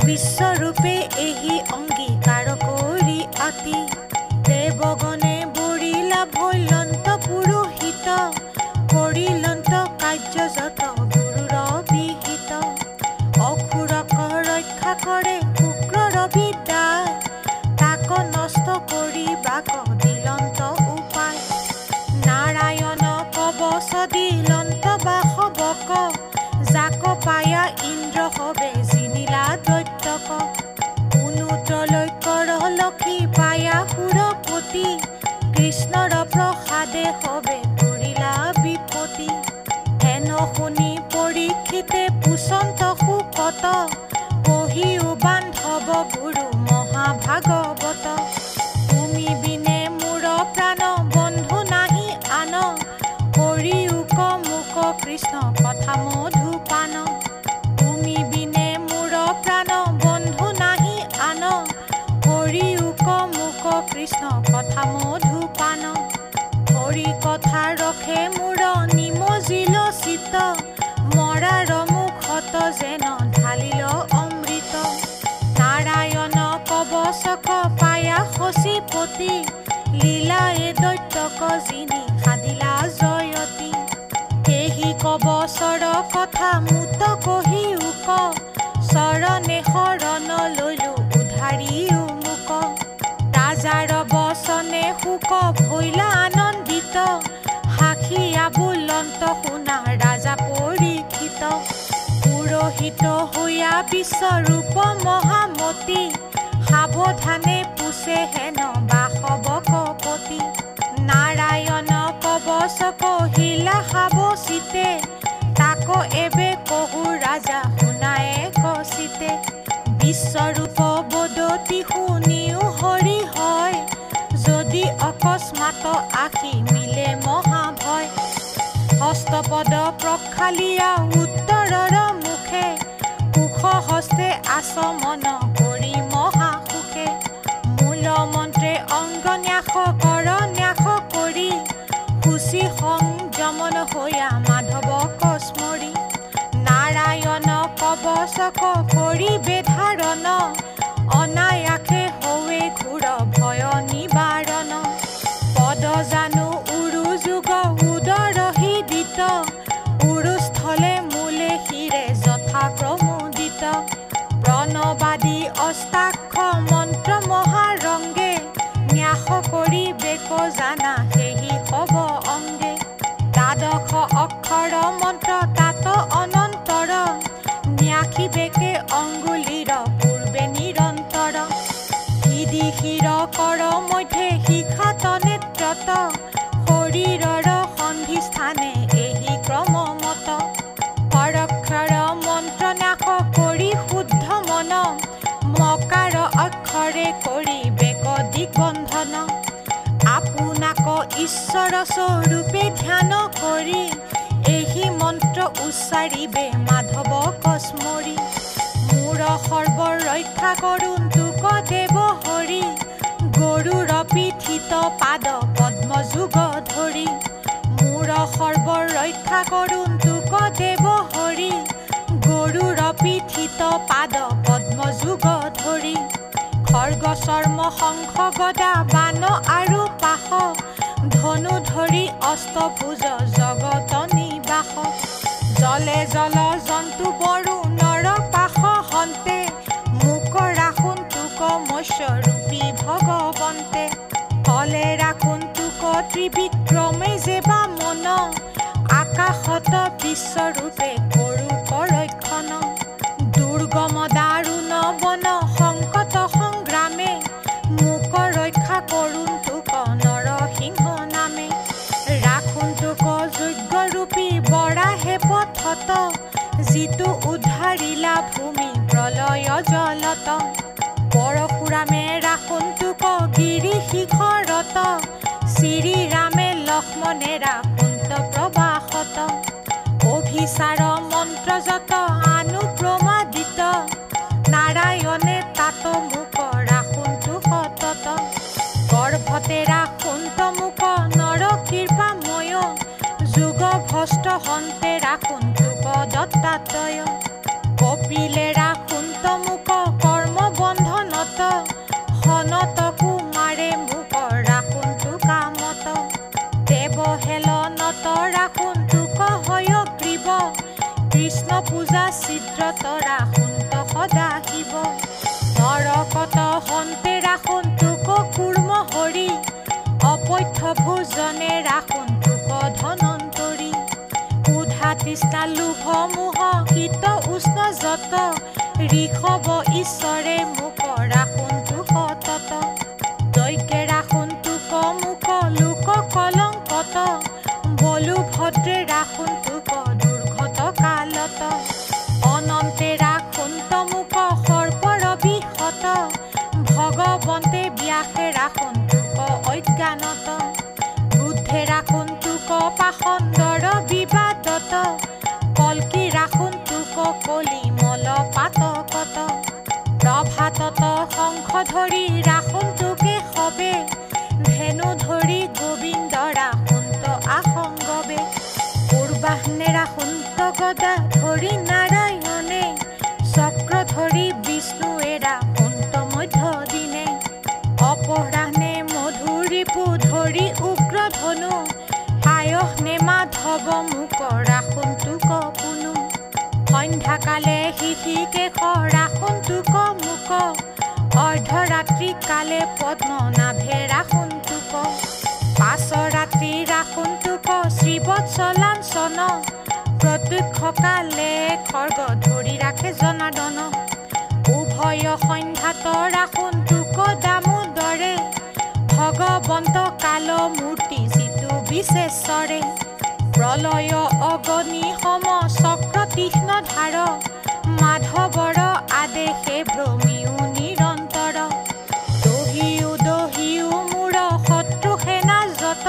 বিশ্বৰূপে এহি অংগীকাৰ কৰি অতি দেৱগণে বৰিলা ভৈলন্ত পুৰোহিত কৰিলন্ত কাৰ্যযত গুৰুৰ বিহিত অসুৰক ৰক্ষা কৰে শুক্ৰৰ বিদ্যা তাক নষ্ট কৰি বাক দিলন্ত উপায় নাৰায়ণ কবচ দিলন্ত বাসৱক যাক পায়া ইন্দ্ৰ হবে জিনিলা দৈত্যক পুনুত্ৰলৈকৰ লক্ষী পায়া সুৰপতি কৃষ্ণৰ প্ৰসাদে হবে তৰিলা বিপত্তি হেন শুনি পৰীক্ষিতে পুচন্ত সুকত পঢ়িও বান্ধৱ গুৰু মহাভাগৱত তুমি বিনে মোৰ প্ৰাণ বন্ধু নাহি আন কৰিও কমুক কৃষ্ণ কথা মধুপান তুমি বিনে মোৰ প্ৰাণ বন্ধু নাহি আন কৰিও কমুক কৃষ্ণ কথা মধুপান হৰি কথা ৰখে মোৰ নিমজিল চিত মৰাৰ মুখত যেন ঢালিল অমৃত নাৰায়ণ কবচক পায়া শশীপতি লীলায়ে দৈত্যক জিনি সাদিলা জয়তী কেহি কবচৰ কথা মুত কহি উক চৰণে শৰণ লৈলো উধাৰিও মুক ৰাজাৰ বচনে সুক ভৈলা আনন্দিত সাক্ষীয়া বুলন্ত শুনা ৰাজা পৰীক্ষিত পুৰোহিত হৈয়া বিশ্বৰূপ মহামতী সাৱধানে পুছে হেন বাসৱক পতি নাৰায়ণ কবচ কহিলা সাৱচিতে তাক এবে কহু ৰাজা শুনায়ে কচিতে বিশ্বৰূপ বদতি শুনিও হৰি হয় যদি অকস্মাত আখি মিলে মহাভয় হস্তপদ প্ৰক্ষালিয়া উত্তৰৰ মুখে সুখ হস্তে আচমন কৰি মহাসুখে মূল মন্ত্ৰে অংগন্যাস কৰ ন্যাস কৰি খুচি সংযমন হৈয়া মাধৱক স্মৰি নাৰায়ণ কবচক কৰি বেধাৰণ অনায়াসে হৱে ঘোৰ ভয় নিবাৰণ পদ জানো উৰু যুগ উদৰ হৃদিত উৰুস্থলে মূলে শিৰে যথা প্ৰমোদিত প্ৰণবাদী অষ্টাক্ষ মন্ত্ৰ মহাৰংগে ন্যাস কৰি বেক জানা সেহি হব অংগে দ্বাদশ অক্ষৰ মন্ত্ৰ তাত অনন্তৰ ন্যাসী বেকে অংগুলিৰ পূৰ্বে নিৰন্তৰ হৃদি শিৰ কৰ মধ্যে শিখাত নেত্ৰত শৰীৰৰ সন্ধিস্থানে এহি ক্ৰমমত পৰক্ষৰ মন্ত্ৰ ন্যাস কৰি শুদ্ধ মন মকাৰ অক্ষৰে কৰি বেক দিগবন্ধন আপোনাক ঈশ্বৰ স্বৰূপে ধ্যান কৰি এহি মন্ত্ৰ উচ্চাৰিবে মাধৱক স্মৰি মোৰ সৰ্ব ৰক্ষা কৰোঁ তোক দেৱ হৰি গৰুৰ পিঠিত পাদ পদ্ম যুগ ধৰি মোৰ সৰ্ব ৰক্ষা কৰোঁ তোক দেৱ হৰি গৰুৰ পিঠিত পাদ পদ্ম যুগ ধৰি খৰ্গ চৰ্ম শংখ গদা বান আৰু পাশ ধনু ধৰি অষ্টভুজ জগত নিবাস জলে জল জন্তু বৰু নৰ পাশ হন্তে মোক ৰাখোন তোক মৎস্যৰূপী ভগৱন্তে হলে ৰাখোন তোক ত্ৰিবিক্ৰমে যেবা মন আকাশত বিশ্বৰূপে কৰো কৰক্ষণ দুৰ্গম দাৰুণ বন সংকট সংগ্ৰামে মোক ৰক্ষা কৰোঁ তোক নৰসিংহ নামে ৰাখোন তোক যজ্ঞৰূপী বৰাহে পথত যিটো উদ্ধাৰিলা ভূমি প্ৰলয় জলত পৰশুৰামে ৰাখোন তোক গিৰি শিখৰত শ্ৰীৰামে লক্ষ্মণে ৰাখোন প্ৰবাসত অভিচাৰ মন্ত্ৰ যত অনুপ্ৰমাদিত নাৰায়ণে তাত মোক ৰাখোন তোক তত গৰ্ভতে ৰাখোন মোক নৰ কৃপাময় যুগ ভষ্ট হন্তে ৰাখোন তোক দত্তাত্ৰয় কপিলে ৰাখোন মোক তৰা সুন্ত সদা শিৱ নৰকত হন্তে ৰাখোন তোক কুৰ্ম হৰি অপথ্য ভোজনে ৰাখোন তোক ধনন্তৰী উধা তৃষ্ণা লোভ মোহ শীত উষ্ণ যত ঋষভ ঈশ্বৰে মোক ৰাখোন তোক তত দৈকে ৰাখোন তোক মোক লোক কলংকত বলু ভদ্ৰে ৰাখোন তোক দুৰ্ঘট কালত অনন্তে ৰাখোন তমুক সৰ্পৰ বিহত ভগৱন্তে ব্যাসে ৰাখোন তোক অজ্ঞানত বুদ্ধে ৰাখোন তোক পাখণ্ডৰ বিবাদত কল্কি ৰাখোন তোক কলি মল পাতকত প্ৰভাতত শংখ ধৰি ৰাখোন তোকে সবে ধেনু ধৰি গোবিন্দ ৰাখোন আসংগবে পূৰ্বাহ্নে ৰাখোন গদা ধৰি নাৰায়ণে চক্ৰ ধৰি বিষ্ণুৱে ৰাখোন মধ্য দিনে অপৰাহ্নে মধুৰিপু ধৰি উগ্ৰ ধনু পায়সনে মাধৱ মোক ৰাখোন তোক পুনু সন্ধ্যাকালে শিশিকেশ ৰাখোন তোক মোক অৰ্ধৰাত্ৰি কালে পদ্মনাভে ৰাখোন তোক পাঁচ ৰাত্ৰি ৰাখোন তোক শ্ৰীবৎসলাঞ্চন প্ৰত্যক্ষ কালে খৰ্গ ধৰি ৰাখে জনাৰ্দন উভয় সন্ধ্যাত ৰাখোন তোক দামোদৰে ভগৱন্ত কাল মূৰ্তি যিটো বিশেষৰে প্ৰলয় অগনি সম চক্ৰ তীক্ষ্ণ ধাৰ মাধৱৰ আদেশে ভ্ৰমিও নিৰন্তৰ দহিও মূৰ শত্ৰু সেনা যত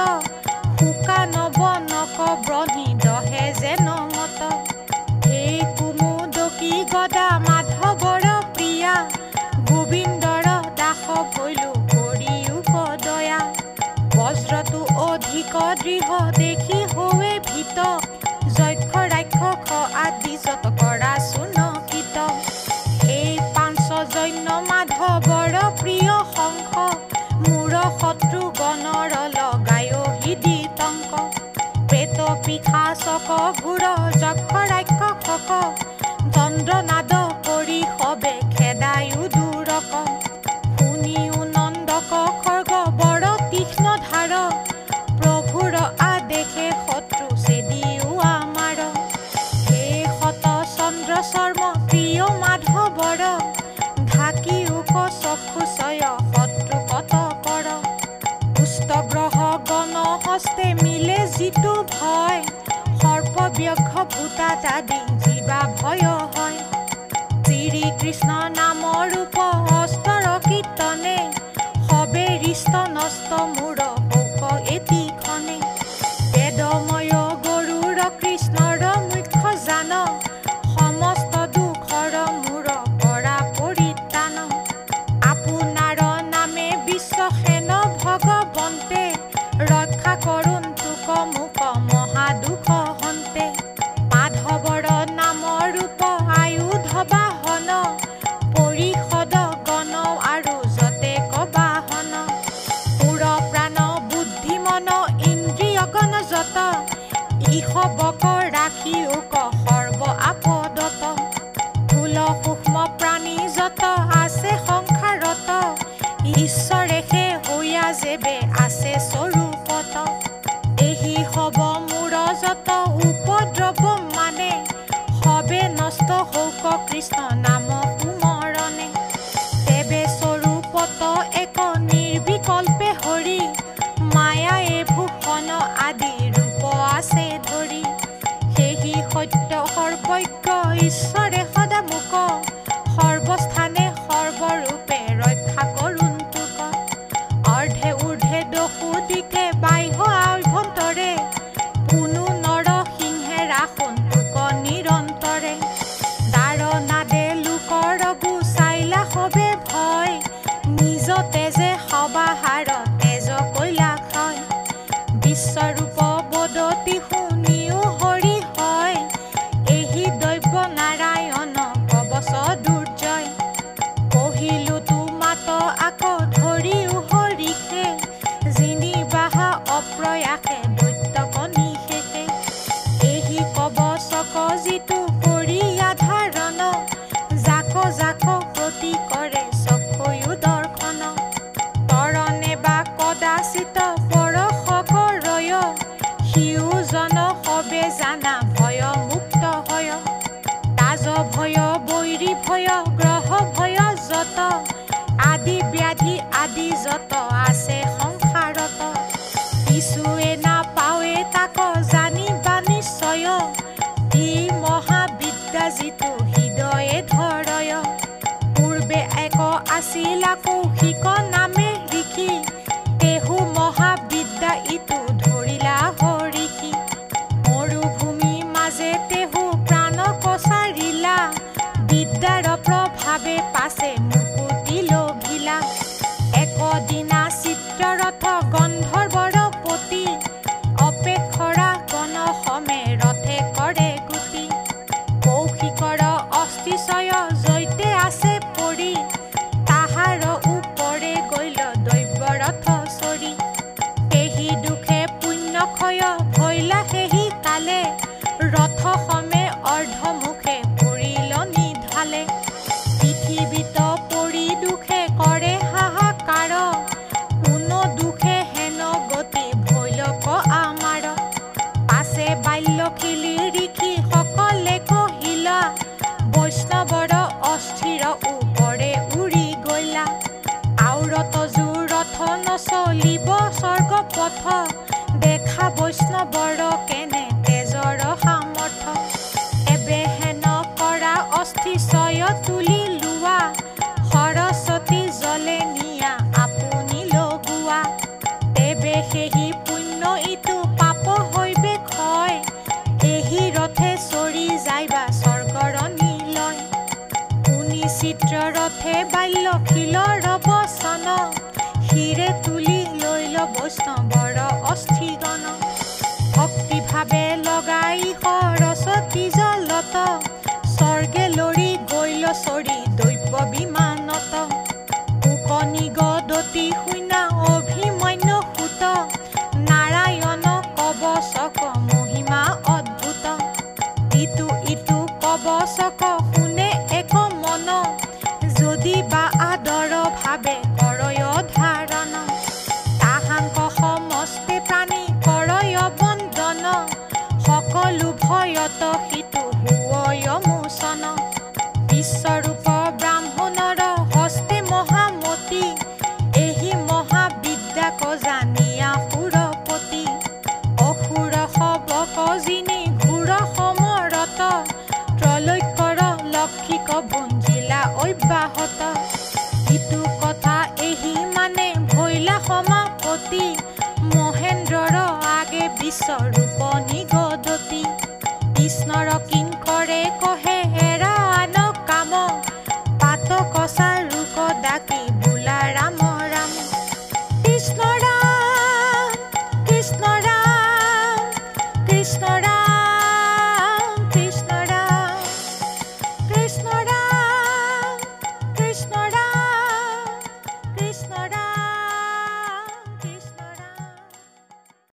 শুকান বনক ব্ৰহি দহে যেন মত এই কুমুদকী গদা মাধৱৰ প্ৰিয়া গোবিন্দৰ দাস ভৈলো কৰি উপদয়া বজ্ৰটো অধিক দৃঢ় দেখি হৈ ভীত যক্ষ ৰাক্ষস আদি যত কৰা সুনকিত এই পাঞ্চজন্য মাধৱৰ প্ৰিয় শংখ মূৰ শত্ৰু গণৰ লগায় হৃদিতংক প্ৰেত পিশাচক ঘোৰ যক্ষ ৰাক্ষসক চন্দ্ৰনাদ কৰি সবে খেদায়ো দূৰক শুনিও নন্দক খৰ্গ বৰ তীক্ষ্ণ ধাৰ প্ৰভুৰ আদেশে শত্ৰু চেদিও আমাৰ হে শত চন্দ্ৰ চৰ্ম প্ৰিয় মাধৱৰ ঢাকিও চক্ষুচয় শত্ৰু কত কৰ পুষ্ট গ্ৰহ গণ হস্তে মিলে যিটো ভয় সৰ্পব্যঘ্ৰ ভূতাত আদি জীৱা ভয় হয় শ্ৰীকৃষ্ণ নাম ৰূপ অস্তৰ কীৰ্তনে সবে হৃষ্ট নষ্ট মূৰ শোক এতিখনে বেদময় গৰুৰ কৃষ্ণৰ মুখ্য জান সমস্ত দুখৰ মূৰ পৰা পৰিত্ৰাণ আপোনাৰ নামে বিশ্বসেন ভগৱন্তে ৰক্ষা কৰোন তোক মোক মহাদুখ হন্তে মাধৱৰ নাম ৰূপ আয়ুধ বাহন পৰিষদ গণ আৰু যতে কবাহন পুৰ প্ৰাণ বুদ্ধি মন ইন্দ্ৰিয় গণ যত ইষবক ৰাখি ওক সৰ্ব আপদত ধূল সূক্ষ্ম প্ৰাণী যত আছে সংসাৰত ঈশ্বৰে সে হৈয়া যেবে আছে স্বৰূপত এহি হব মূৰ যত উপদ্ৰৱ মানে সবে নষ্ট হৌক কৃষ্ণ নাম সুমৰণে তেবে স্বৰূপত এক নিৰ্বিকল্পে হৰি মায়ায়ে ভূষণ আদি ৰূপ আছে ধৰি সেহি সত্য সৰ্বজ্ঞ ঈশ্বৰে সদা মোক সৰ্বস্থানে সৰ্বৰূপে ৰক্ষা কৰোন তোক অৰ্ধে ঊৰ্ধে দশু শাসিত পৰশক ৰয় সিউজন হবে জানা ভয় মুক্ত হয় তাজ ভয় বৈৰী ভয় গ্ৰহ ভয় যত আদি ব্যাধি আদি যত আছে সংসাৰত কিছুৱে নাপাৱে তাক জানিবা নিশ্চয় ই মহাবিদ্যা যিটো হৃদয়ে ধৰয় পূৰ্বে এক আছিলা কৌশিক নামে ঋষি তেহু মহাবিদ্যা ইটো ধৰিলা হৰিষি মৰুভূমি মাজে তেহু প্ৰাণ কছাৰিলা বিদ্যাৰ প্ৰভাৱে পাছে মুকুতি লভিলা একদিনা চিত্ৰৰথ গন্ধৰ্বৰ পতি অপেক্ষৰা গণ সমেত ৰথে কৰে গুটি কৌশিকৰ অস্থিচয় জৈতে আছে পৰি তাহাৰ উপৰে গৈল দৈব্যৰথ চৰি সেহি দুখে পুণ্যক্ষয় ভৈলা সেহি কালে ৰথ সমে অৰ্ধমুখে পৰিল নিধালে পৃথিৱীত পৰি দুখে কৰে হাহাকাৰ কোনো দুখে হেন গতি ভৈলক আমাৰ পাছে বাল্যশিলী ঋষি সকলে কহিলা বৈষ্ণৱৰ অস্থিৰ উপৰে উৰি গলা আউৰত জোৰথ নচলিব স্বৰ্গ পথ দেখা বৈষ্ণৱৰ কেনে তেজৰ সামৰ্থ এবে হেন কৰা অস্থিচয় তুলি লোৱা সৰস্বতী জলে নিয়া আপুনি লগোৱা তেবে সেহি পুণ্য ইটো পাপ হৈবে ক্ষয় এহি ৰথে চৰি যাইবা স্বৰ্গৰ নিলয় শুনি চিত্ৰৰথে বাল্যশীলৰ বচন শিৰে তুলি লৈল বৈষ্ণৱৰ অস্থিগণ ভক্তিভাৱে লগাই সৰস্বতী জলত স্বৰ্গে লৰি গৈল চৰি দৈব্য বিমানত ফুকনি গদতি শুনা অভিমন্যু সুত নাৰায়ণ কবচক মহিমা অদ্ভুত ইটো কবচক শুনে এক মন যদি বা আদৰ ভাৱে কৰয় ধাৰণ তাহাংক সমস্তে প্ৰাণী কৰয় বন্দন সকলো ভয়ত সিটো হুৱয় মোচন বিশ্বৰূপ ব্ৰাহ্মণৰ হস্তে মহামতি এহি মহাবিদ্যাক জানিয়া সুৰপতি অসুৰ সবক জিনি ঘূৰ সমৰত ত্ৰৈলোক্যৰ লক্ষিক ভঞ্জিলা অব্যাহত ইটো কথা এহি মানে ভৈলা সমাপতি মহেন্দ্ৰৰ আগে বিশ্বৰূপ